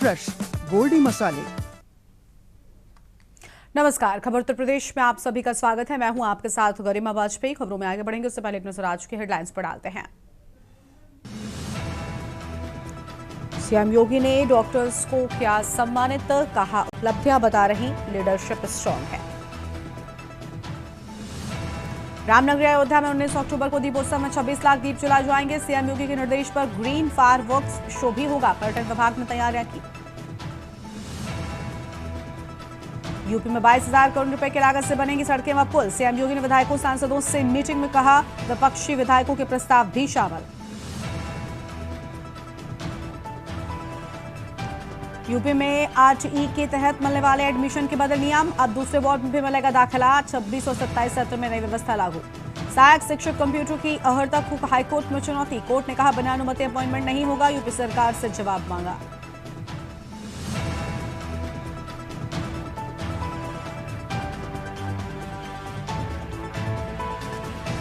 Fresh Goldy मसाले। नमस्कार, खबर उत्तर प्रदेश में आप सभी का स्वागत है। मैं हूं आपके साथ गरिमा वाजपेयी। खबरों में आगे बढ़ेंगे उससे पहले एक नजर आज की हेडलाइंस पर डालते हैं। सीएम योगी ने डॉक्टर्स को किया सम्मानित, कहा उपलब्धियां बता रही लीडरशिप स्ट्रांग है। रामनगरी अयोध्या में 19 अक्टूबर को दीपोत्सव में 26 लाख दीप जलाए जाएंगे। सीएम योगी के निर्देश पर ग्रीन फायरवर्क्स शो भी होगा। पर्यटन विभाग ने तैयारियां की। यूपी में 22,000 करोड़ रुपए की लागत से बनेंगी सड़कें व पुल। सीएम योगी ने विधायकों सांसदों से मीटिंग में कहा, विपक्षी विधायकों के प्रस्ताव भी शामिल। यूपी में 8E के तहत मिलने वाले एडमिशन के बदले नियम, अब दूसरे वार्ड में भी मिलेगा दाखिला। 26 और 27 सत्र में नई व्यवस्था लागू। सहायक शिक्षक कंप्यूटर की अहर्ता को हाईकोर्ट में चुनौती। कोर्ट ने कहा, बिना अनुमति अपॉइंटमेंट नहीं होगा। यूपी सरकार से जवाब मांगा।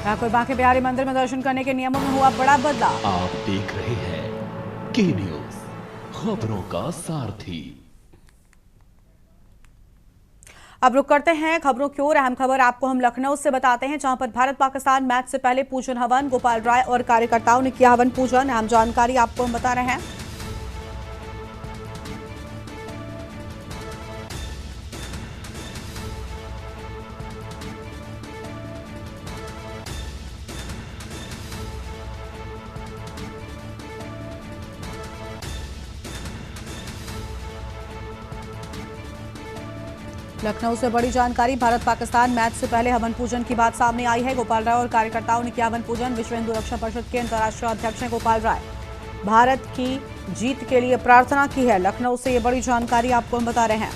ठाकुर बांके बिहारी मंदिर में दर्शन करने के नियमों में हुआ बड़ा बदलाव। आप देख रहे हैं के न्यूज, खबरों का सारथी। अब रुक करते हैं खबरों की ओर। अहम खबर आपको हम लखनऊ से बताते हैं, जहां पर भारत पाकिस्तान मैच से पहले पूजन हवन। गोपाल राय और कार्यकर्ताओं ने किया हवन पूजन। अहम जानकारी आपको हम बता रहे हैं। लखनऊ से बड़ी जानकारी, भारत पाकिस्तान मैच से पहले हवन पूजन की बात सामने आई है। गोपाल राय और कार्यकर्ताओं ने किया हवन पूजन। विश्व हिंदू रक्षा परिषद के अंतर्राष्ट्रीय अध्यक्ष हैं गोपाल राय। भारत की जीत के लिए प्रार्थना की है। लखनऊ से ये बड़ी जानकारी आपको हम बता रहे हैं।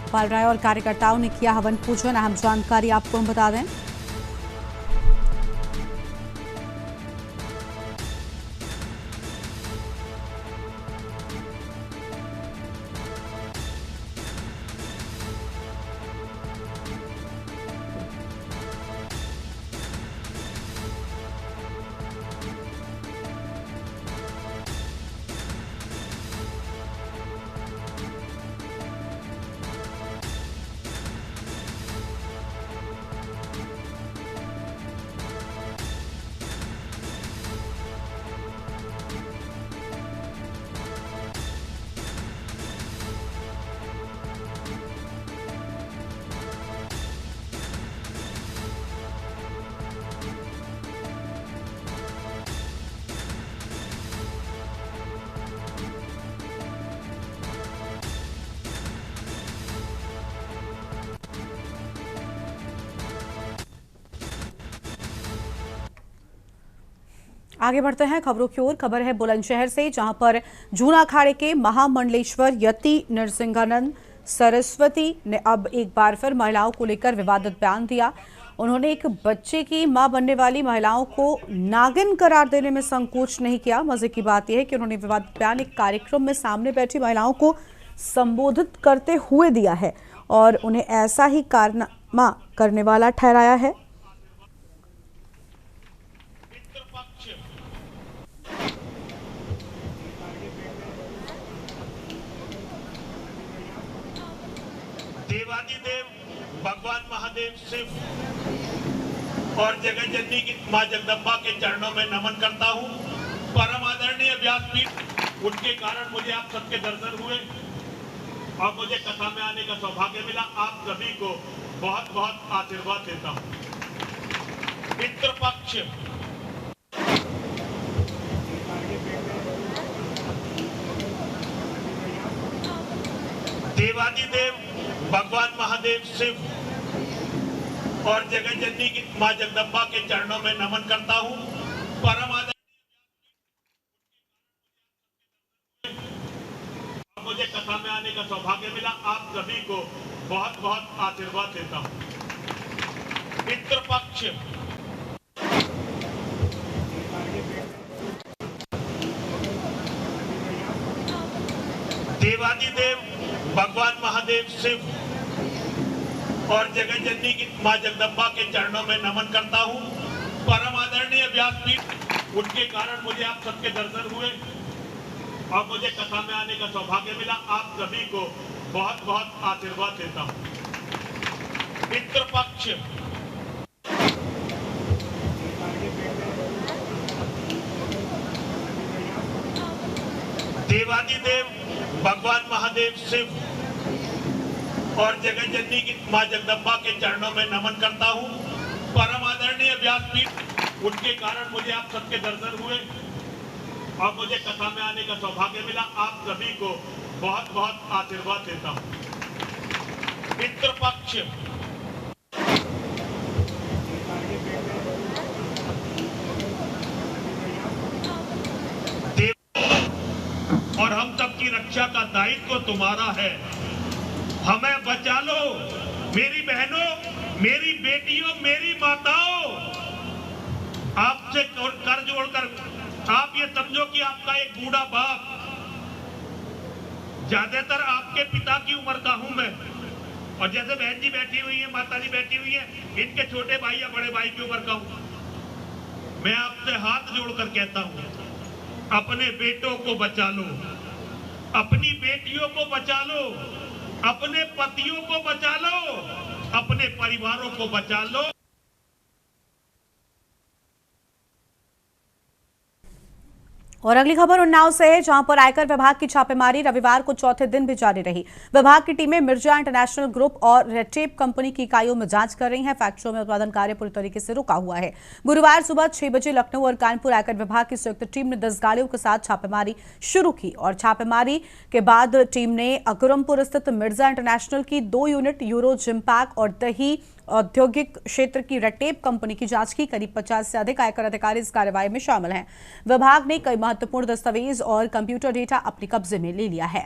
गोपाल राय और कार्यकर्ताओं ने किया हवन पूजन। अहम जानकारी आपको हम बता दें। आगे बढ़ते हैं खबरों की ओर। खबर है बुलंदशहर से, जहां पर जूना अखाड़े के महामंडलेश्वर यति नरसिंहानंद सरस्वती ने अब एक बार फिर महिलाओं को लेकर विवादित बयान दिया। उन्होंने एक बच्चे की मां बनने वाली महिलाओं को नागिन करार देने में संकोच नहीं किया। मजे की बात यह है कि उन्होंने विवादित बयान एक कार्यक्रम में सामने बैठी महिलाओं को संबोधित करते हुए दिया है और उन्हें ऐसा ही कारनामा करने वाला ठहराया है। देवादिदेव भगवान महादेव शिव और जगत जननी की मां जगदम्बा के चरणों में नमन करता हूं। परम आदरणीय व्यासपीठ, उनके कारण मुझे आप सबके दर्शन हुए और मुझे कथा में आने का सौभाग्य मिला। आप सभी को बहुत बहुत आशीर्वाद देता हूं। पितृपक्ष देवादिदेव भगवान महादेव शिव और जगत जननी की मां जगदम्बा के चरणों में नमन करता हूं। परम आदरणीय मुझे कथा में आने का सौभाग्य मिला। आप सभी को बहुत बहुत आशीर्वाद देता हूं। पितृपक्ष देवादिदेव भगवान महादेव शिव और जगत जननी की मां जगदम्बा के चरणों में नमन करता हूं। परम आदरणीय व्यासपीठ, उनके कारण मुझे आप सबके दर्शन हुए और मुझे कथा में आने का सौभाग्य मिला। आप सभी को बहुत बहुत आशीर्वाद देता हूं। पितृपक्ष देवादिदेव भगवान महादेव शिव और जगत जननी की मां जगदम्बा के चरणों में नमन करता हूं। परम आदरणीय व्यासपीठ, उनके कारण मुझे आप सबके दर्शन हुए और मुझे कथा में आने का सौभाग्य मिला। आप सभी को बहुत बहुत आशीर्वाद देता हूं। पितृपक्ष और हम सबकी रक्षा का दायित्व तुम्हारा है। हमें बचा लो मेरी बहनों, मेरी बेटियों, मेरी माताओं। आपसे कर जोड़कर आप ये समझो कि आपका एक बूढ़ा बाप, ज्यादातर आपके पिता की उम्र का हूं मैं, और जैसे बहन जी बैठी हुई है, माता जी बैठी हुई है, इनके छोटे भाई या बड़े भाई की उम्र का हूं। मैं आपसे हाथ जोड़कर कहता हूं, अपने बेटों को बचा लो, अपनी बेटियों को बचा लो, अपने पतियों को बचा लो, अपने परिवारों को बचा लो। और अगली खबर उन्नाव से है, जहां पर आयकर विभाग की छापेमारी रविवार को चौथे दिन भी जारी रही। विभाग की टीमें मिर्जा इंटरनेशनल ग्रुप और रेटेप कंपनी की इकाइयों में जांच कर रही हैं। फैक्ट्रियों में उत्पादन कार्य पूरी तरीके से रुका हुआ है। गुरुवार सुबह 6 बजे लखनऊ और कानपुर आयकर विभाग की संयुक्त टीम ने 10 गाड़ियों के साथ छापेमारी शुरू की और छापेमारी के बाद टीम ने अकरमपुर स्थित मिर्जा इंटरनेशनल की 2 यूनिट यूरो जिम्पैक और दही औद्योगिक क्षेत्र की रेटेप कंपनी की जांच की। करीब 50 से अधिक आयकर अधिकारी इस कार्रवाई में शामिल हैं। विभाग ने कई महत्वपूर्ण दस्तावेज और कंप्यूटर डेटा अपने कब्जे में ले लिया है।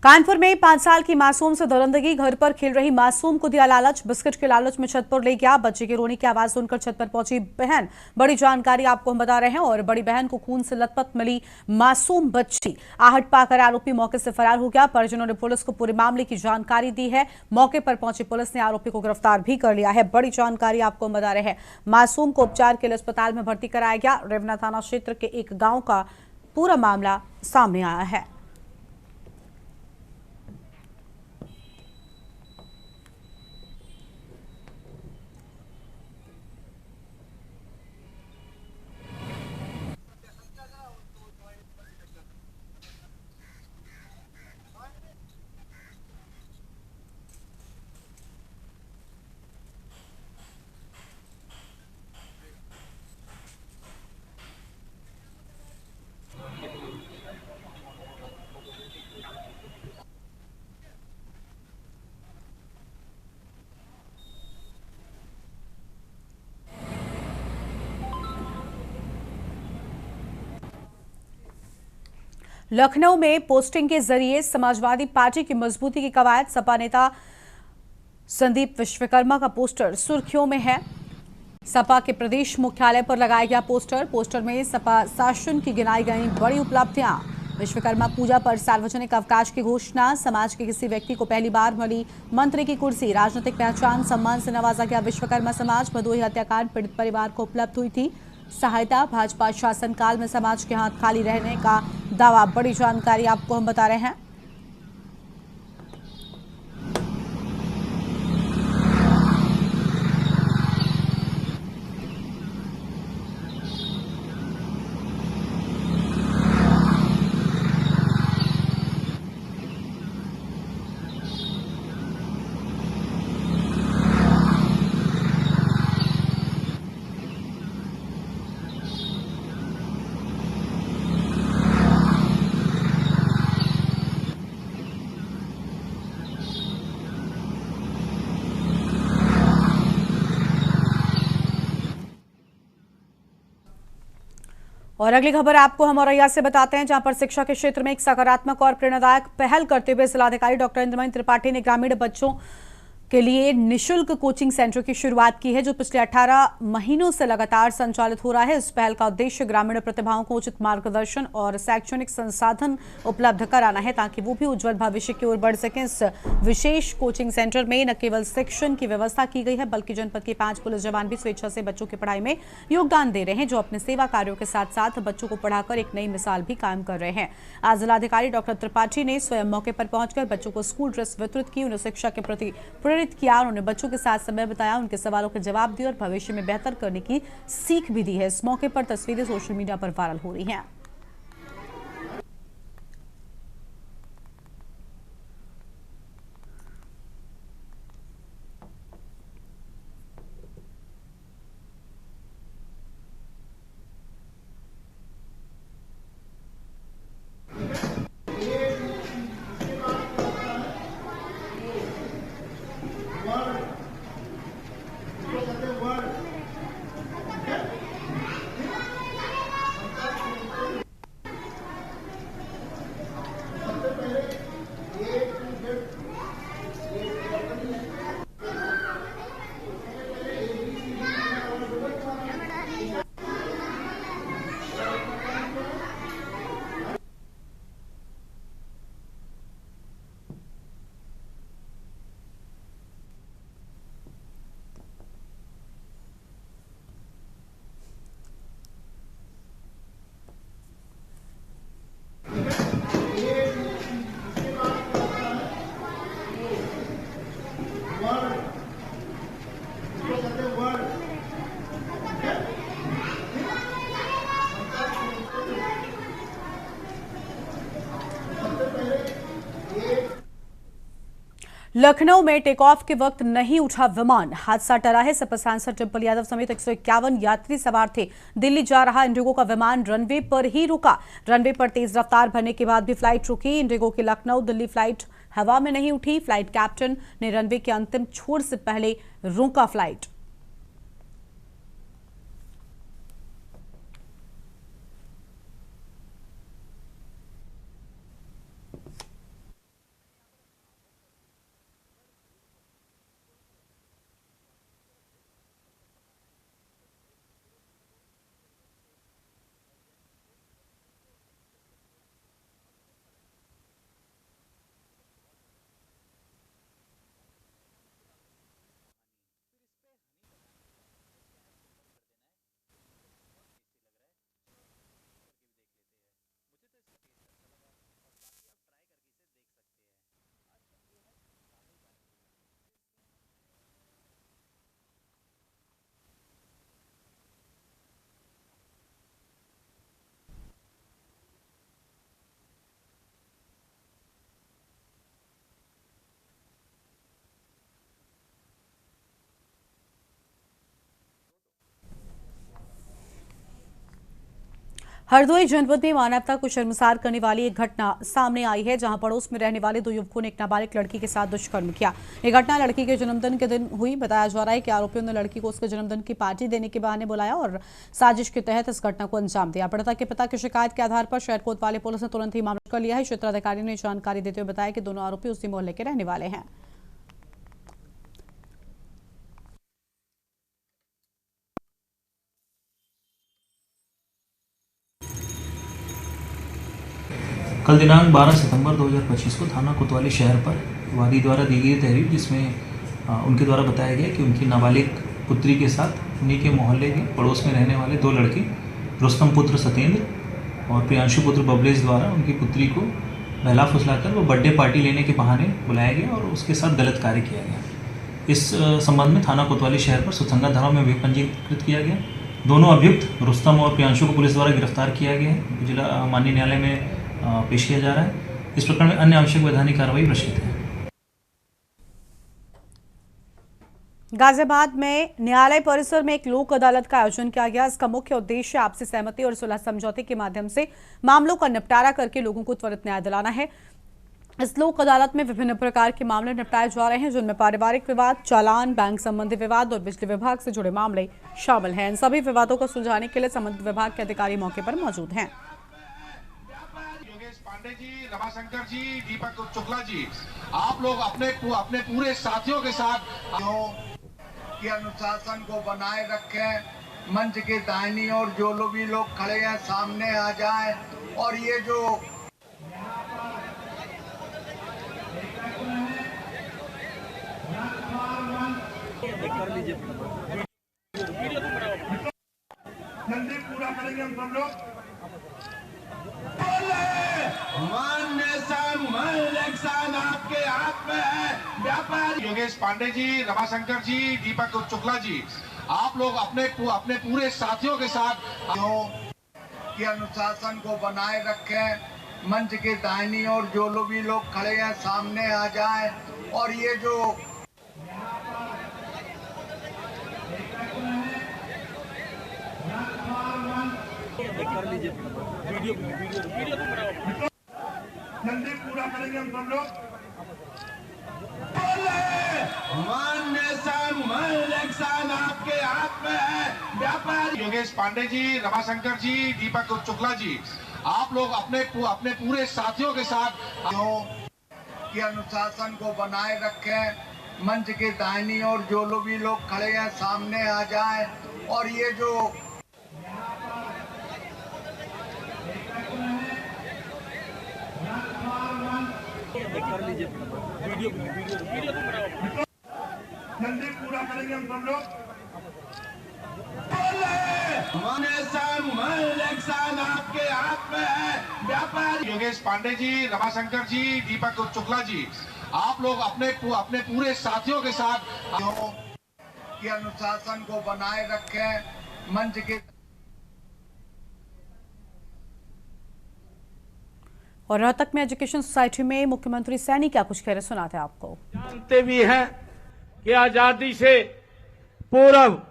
कानपुर में 5 साल की मासूम से दरिंदगी। घर पर खेल रही मासूम को दिया लालच, बिस्किट के लालच में छत पर ले गया। बच्चे की रोने की आवाज सुनकर छत पर पहुंची बहन। बड़ी जानकारी आपको हम बता रहे हैं। और बड़ी बहन को खून से लथपथ मिली मासूम बच्ची। आहट पाकर आरोपी मौके से फरार हो गया। परिजनों ने पुलिस को पूरे मामले की जानकारी दी है। मौके पर पहुंची पुलिस ने आरोपी को गिरफ्तार भी कर लिया है। बड़ी जानकारी आपको हम बता रहे हैं। मासूम को उपचार के लिए अस्पताल में भर्ती कराया गया। रेवना थाना क्षेत्र के एक गांव का पूरा मामला सामने आया है। लखनऊ में पोस्टिंग के जरिए समाजवादी पार्टी की मजबूती की कवायद। सपा नेता संदीप विश्वकर्मा का पोस्टर सुर्खियों में है। सपा के प्रदेश मुख्यालय पर लगाया गया पोस्टर में सपा शासन की गिनाई गई बड़ी उपलब्धियां। विश्वकर्मा पूजा पर सार्वजनिक अवकाश की घोषणा। समाज के किसी व्यक्ति को पहली बार मिली मंत्री की कुर्सी। राजनीतिक पहचान सम्मान से नवाजा गया विश्वकर्मा समाज। भदोही हत्याकांड पीड़ित परिवार को उपलब्ध हुई थी सहायता। भाजपा शासनकाल में समाज के हाथ खाली रहने का दावा। बड़ी जानकारी आपको हम बता रहे हैं। और अगली खबर आपको हम औरैया से बताते हैं, जहां पर शिक्षा के क्षेत्र में एक सकारात्मक और प्रेरणादायक पहल करते हुए जिलाधिकारी डॉक्टर इंद्रमणि त्रिपाठी ने ग्रामीण बच्चों के लिए निशुल्क कोचिंग सेंटर की शुरुआत की है, जो पिछले 18 महीनों से लगातार संचालित हो रहा है। इस पहल का उद्देश्य ग्रामीण प्रतिभाओं को उचित मार्गदर्शन और शैक्षणिक संसाधन उपलब्ध कराना है, ताकि वो भी उज्जवल भविष्य की ओर बढ़ सकें। इस विशेष कोचिंग सेंटर में न केवल शिक्षण की व्यवस्था की गई है, बल्कि जनपद के 5 पुलिस जवान भी स्वेच्छा से बच्चों की पढ़ाई में योगदान दे रहे हैं, जो अपने सेवा कार्यों के साथ साथ बच्चों को पढ़ाकर एक नई मिसाल भी कायम कर रहे हैं। आज जिलाधिकारी डॉक्टर त्रिपाठी ने स्वयं मौके पर पहुंचकर बच्चों को स्कूल ड्रेस वितरित की, उन्हें शिक्षा के प्रति प्रेरित किया। उन्होंने बच्चों के साथ समय बिताया, उनके सवालों के जवाब दिए और भविष्य में बेहतर करने की सीख भी दी है। इस मौके पर तस्वीरें सोशल मीडिया पर वायरल हो रही हैं। लखनऊ में टेक ऑफ के वक्त नहीं उठा विमान, हादसा टला है। सपा सांसद डिंपल यादव समेत 151 यात्री सवार थे। दिल्ली जा रहा इंडिगो का विमान रनवे पर ही रुका। रनवे पर तेज रफ्तार भरने के बाद भी फ्लाइट रुकी। इंडिगो की लखनऊ दिल्ली फ्लाइट हवा में नहीं उठी। फ्लाइट कैप्टन ने रनवे के अंतिम छोर से पहले रोका फ्लाइट। हरदोई जनपद में मानवता को शर्मसार करने वाली एक घटना सामने आई है, जहां पड़ोस में रहने वाले दो युवकों ने एक नाबालिग लड़की के साथ दुष्कर्म किया। ये घटना लड़की के जन्मदिन के दिन हुई। बताया जा रहा है कि आरोपियों ने लड़की को उसके जन्मदिन की पार्टी देने के बहाने बुलाया और साजिश के तहत इस घटना को अंजाम दिया। पीड़िता के पिता की शिकायत के आधार पर शहर कोतवाली पुलिस ने तुरंत ही मामला कर लिया है। क्षेत्राधिकारी ने जानकारी देते हुए बताया कि दोनों आरोपी उसी मोहल्ले के रहने वाले हैं। कल दिनांक 12 सितंबर 2025 को थाना कोतवाली शहर पर वादी द्वारा दी गई तहरीर, जिसमें उनके द्वारा बताया गया कि उनकी नाबालिग पुत्री के साथ उन्हीं के मोहल्ले के पड़ोस में रहने वाले दो लड़के रुस्तम पुत्र सत्येंद्र और प्रियांशु पुत्र बबलेश द्वारा उनकी पुत्री को बहला फुसलाकर वो बर्थडे पार्टी लेने के बहाने बुलाया गया और उसके साथ गलत कार्य किया गया। इस संबंध में थाना कोतवाली शहर पर सुसंगत धाराओं में अभियोग पंजीकृत किया गया। दोनों अभियुक्त रुस्तम और प्रियांशु को पुलिस द्वारा गिरफ्तार किया गया है, जिला माननीय न्यायालय में पेश किया जा रहा है। इस प्रकरण में अन्य आवश्यक वैधानिक कार्रवाई प्रस्तुत है। गाजियाबाद में न्यायालय परिसर में एक लोक अदालत का आयोजन किया गया। इसका मुख्य उद्देश्य आपसी सहमति और सुलह समझौते के माध्यम से मामलों का निपटारा करके लोगों को त्वरित न्याय दिलाना है। इस लोक अदालत में विभिन्न प्रकार के मामले निपटाए जा रहे हैं, जिनमें पारिवारिक विवाद, चालान, बैंक संबंधी विवाद और बिजली विभाग से जुड़े मामले शामिल हैं। इन सभी विवादों को सुलझाने के लिए संबंधित विभाग के अधिकारी मौके पर मौजूद हैं। पांडे जी, रमाशंकर जी, दीपक शुक्ला जी, आप लोग अपने पूरे साथियों के साथ कि अनुशासन को बनाए रखें। मंच के दाहिनी ओर जो भी लोग खड़े हैं सामने आ जाएं और ये जो जल्दी पूरा करेंगे हम सब लोग। आपके हाथ में है व्यापार। योगेश पांडे जी, रमाशंकर जी, दीपक शुक्ला जी, आप लोग अपने पूरे साथियों के साथ कि अनुशासन को बनाए रखें। मंच के दाहिनी ओर जो भी लोग खड़े हैं सामने आ जाएं और ये जो जल्दी पूरा करेंगे हम सब लोग। आपके हाथ में है व्यापार। योगेश पांडे जी, रमाशंकर जी, दीपक शुक्ला जी, आप लोग अपने पूरे साथियों के साथ कि अनुशासन को बनाए रखें। मंच के दाहिनी ओर जो भी लोग खड़े हैं सामने आ जाएं और ये जो जल्दी पूरा करेंगे हम सब लोग। आपके हाथ में है व्यापार। योगेश पांडे जी, रमाशंकर जी, दीपक शुक्ला जी, आप लोग अपने पूरे साथियों के साथ कि अनुशासन को बनाए रखें। मंच के और रोहतक में एजुकेशन सोसाइटी में मुख्यमंत्री सैनी क्या कुछ कह रहे, सुनाते हैं आपको। जानते भी हैं कि आजादी से पूर्व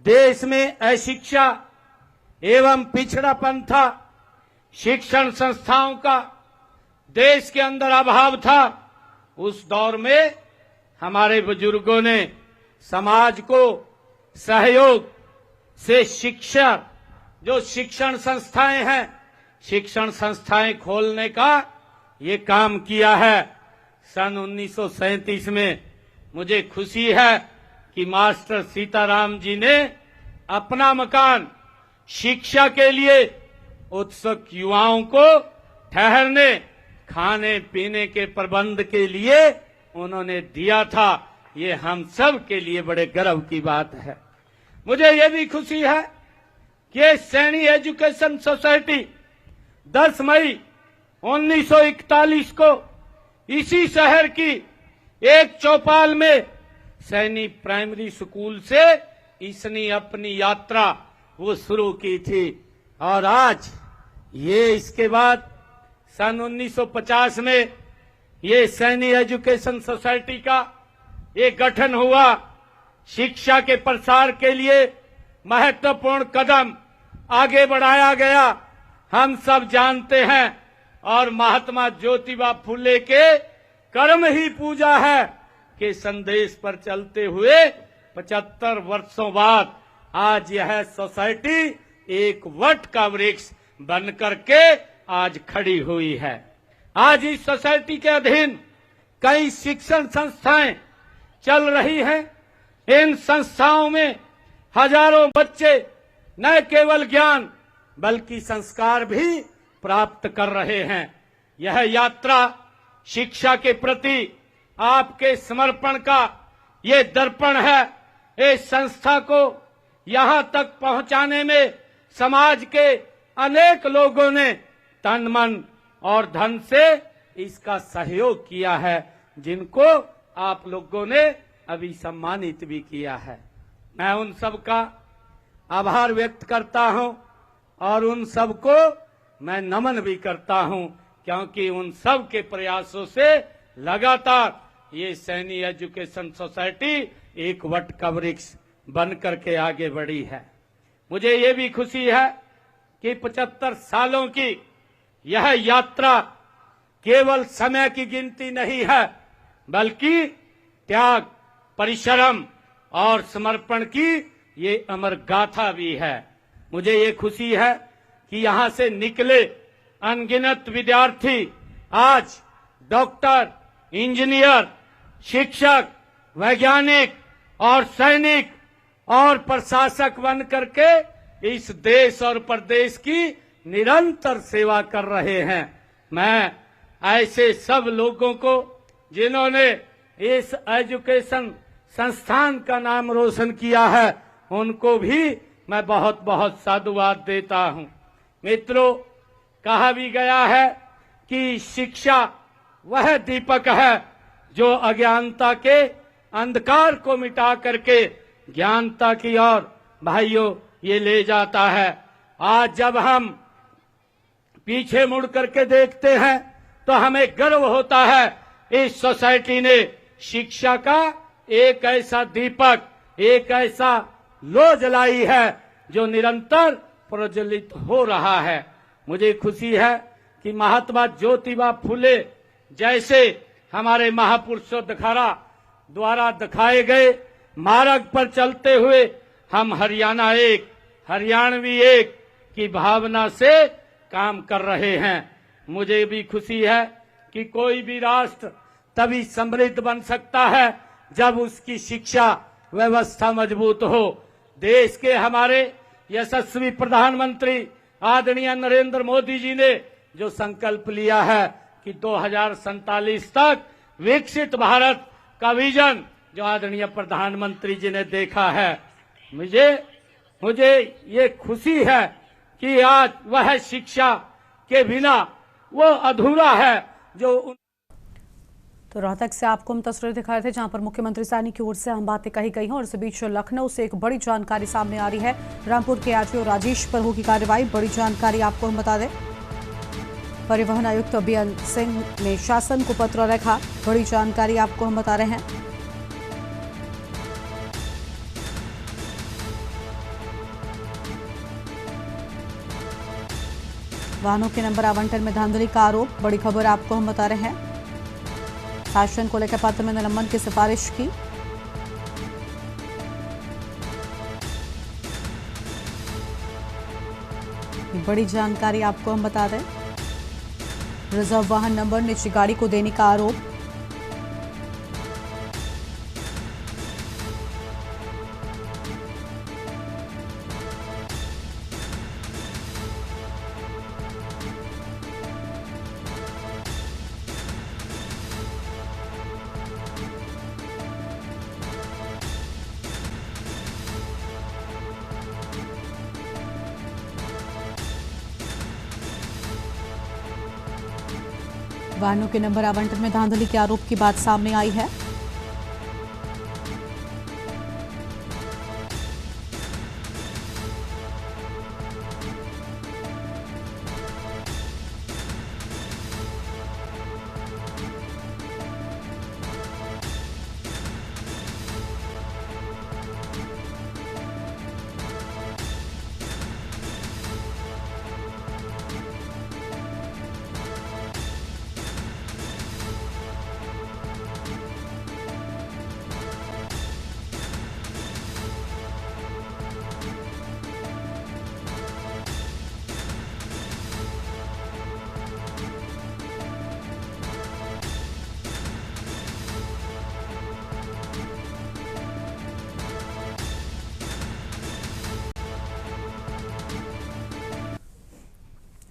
देश में अशिक्षा एवं पिछड़ापन था, शिक्षण संस्थाओं का देश के अंदर अभाव था। उस दौर में हमारे बुजुर्गों ने समाज को सहयोग से शिक्षा, जो शिक्षण संस्थाएं हैं, शिक्षण संस्थाएं खोलने का ये काम किया है। सन 1937 में मुझे खुशी है कि मास्टर सीताराम जी ने अपना मकान शिक्षा के लिए उत्सुक युवाओं को ठहरने, खाने पीने के प्रबंध के लिए उन्होंने दिया था। ये हम सब के लिए बड़े गर्व की बात है। मुझे ये भी खुशी है कि सैनी एजुकेशन सोसाइटी 10 मई 1941 को इसी शहर की एक चौपाल में सैनी प्राइमरी स्कूल से इसने अपनी यात्रा वो शुरू की थी और आज ये इसके बाद सन 1950 में ये सैनी एजुकेशन सोसाइटी का ये गठन हुआ। शिक्षा के प्रसार के लिए महत्वपूर्ण कदम आगे बढ़ाया गया हम सब जानते हैं और महात्मा ज्योतिबा फुले के कर्म ही पूजा है कि संदेश पर चलते हुए 75 वर्षों बाद आज यह सोसाइटी एक वट का वृक्ष बनकर के आज खड़ी हुई है। आज इस सोसाइटी के अधीन कई शिक्षण संस्थाएं चल रही हैं। इन संस्थाओं में हजारों बच्चे न केवल ज्ञान बल्कि संस्कार भी प्राप्त कर रहे हैं। यह यात्रा शिक्षा के प्रति आपके समर्पण का ये दर्पण है। इस संस्था को यहां तक पहुंचाने में समाज के अनेक लोगों ने तन मन और धन से इसका सहयोग किया है, जिनको आप लोगों ने अभी सम्मानित भी किया है। मैं उन सब का आभार व्यक्त करता हूं और उन सब को मैं नमन भी करता हूं, क्योंकि उन सब के प्रयासों से लगातार ये सैनी एजुकेशन सोसाइटी एक वट का वृक्ष बन करके आगे बढ़ी है। मुझे ये भी खुशी है कि 75 सालों की यह यात्रा केवल समय की गिनती नहीं है, बल्कि त्याग, परिश्रम और समर्पण की ये अमर गाथा भी है। मुझे ये खुशी है कि यहां से निकले अनगिनत विद्यार्थी आज डॉक्टर, इंजीनियर, शिक्षक, वैज्ञानिक और सैनिक और प्रशासक बन करके इस देश और प्रदेश की निरंतर सेवा कर रहे हैं। मैं ऐसे सब लोगों को जिन्होंने इस एजुकेशन संस्थान का नाम रोशन किया है, उनको भी मैं बहुत बहुत साधुवाद देता हूं। मित्रों, कहा भी गया है कि शिक्षा वह दीपक है जो अज्ञानता के अंधकार को मिटा करके ज्ञानता की ओर भाइयों ये ले जाता है। आज जब हम पीछे मुड़ करके देखते हैं तो हमें गर्व होता है। इस सोसाइटी ने शिक्षा का एक ऐसा दीपक, एक ऐसा लो जलाई है जो निरंतर प्रज्वलित हो रहा है। मुझे खुशी है कि महात्मा ज्योतिबा फुले जैसे हमारे महापुरुषों द्वारा दिखाए गए मार्ग पर चलते हुए हम हरियाणा एक, हरियाणवी एक की भावना से काम कर रहे हैं। मुझे भी खुशी है कि कोई भी राष्ट्र तभी समृद्ध बन सकता है जब उसकी शिक्षा व्यवस्था मजबूत हो। देश के हमारे यशस्वी प्रधानमंत्री आदरणीय नरेंद्र मोदी जी ने जो संकल्प लिया है कि 2047 तक विकसित भारत का विजन जो आदरणीय प्रधानमंत्री जी ने देखा है, मुझे ये खुशी है कि आज वह शिक्षा के बिना वो अधूरा है जो। तो रोहतक से आपको हम तस्वीरें दिखा रहे थे जहां पर मुख्यमंत्री सैनी की ओर से हम बातें कही गई हैं और इसी बीच लखनऊ से एक बड़ी जानकारी सामने आ रही है। रामपुर के आरटीओ राजेश पर होगी कार्रवाई। बड़ी जानकारी आपको हम बता दें, परिवहन आयुक्त अभियन सिंह ने शासन को पत्र लिखा। बड़ी जानकारी आपको हम बता रहे हैं। वाहनों के नंबर आवंटन में धांधली का आरोप। बड़ी खबर आपको हम बता रहे हैं। शासन को लेकर पत्र में निलंबन की सिफारिश की। बड़ी जानकारी आपको हम बता दें, रिजर्व वाहन नंबर निजी गाड़ी को देने का आरोप। वाहनों के नंबर आवंटन में धांधली के आरोप की बात सामने आई है।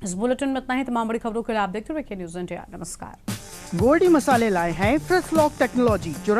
इस बुलेटिन में इतना ही। तमाम बड़ी खबरों के लिए आप देखते रहिए न्यूज़ इंडिया। नमस्कार। गोल्डी मसाले लाए हैं फ्रेश लॉक टेक्नोलॉजी जो